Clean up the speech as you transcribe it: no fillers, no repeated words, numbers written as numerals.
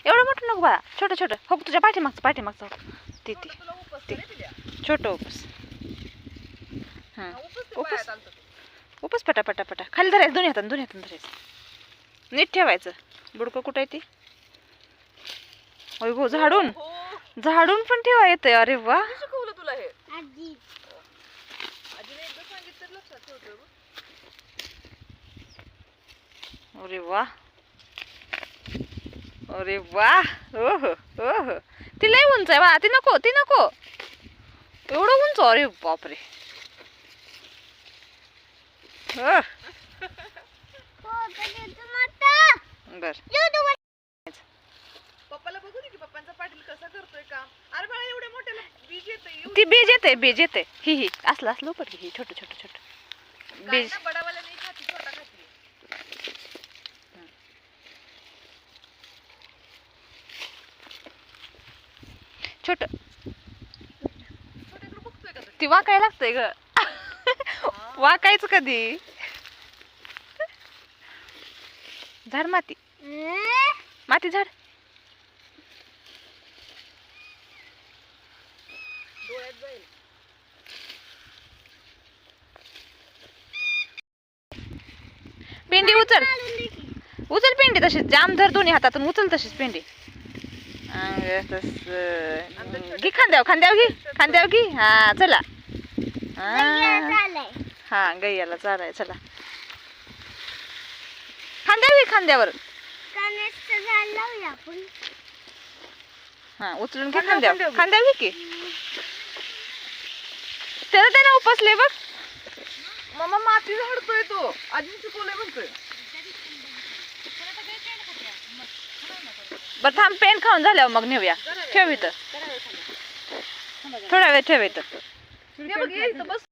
एवढं मोठं नको बाळा, छोटं छोटं हो, तुझ्या पाठीमागचं ते छोटं उपस. उपस पटा खाली धरायचं, दोन्ही हातानं धरायचं, नीट ठेवायचं. बुडकं कुठं आहे ती? होय गो, झाडून पण ठेवा येतंय. अरे वा, शिकवलं तुला हे? अरे वा, अरे वा, ओहो ओहो. ती लय उंच आहे बा, ती नको एवढं उंच. अरे बापरे. बर, पप्पाला बघू दे की पप्पांचा पाटील कसा करतोय काम. अरे बाळा, एवढ्या मोठ्याला बीज येतंय. ती बीज येते ही असलं उपट ही छोटं बीज. बडावाला नाही खाती, छोटा खाती. छोट ती वाकाय लागतंय ग. वाकायचं कधी? झाड माती झाड. डोळ्यात जाईल. पेंडी उचल पेंडी तशीच जाम धर दोन्ही हातातून, उचल तशीच पेंडी. घे खांद्यावर घे. हा चला, हा गैयाला चालाय. चला खांद्यावर हा उचलून घे. खांद्यावर घे की. त्यानं उपसले बघ. मामा माती झाडतोय तो. आजी शिकवलंय म्हणतोय. बरं थांब, पेन खाऊन झाल्यावर मग नेऊया. ठेव इथं, थोडा वेळ ठेव इथं. हे बघ, हे इथं बस.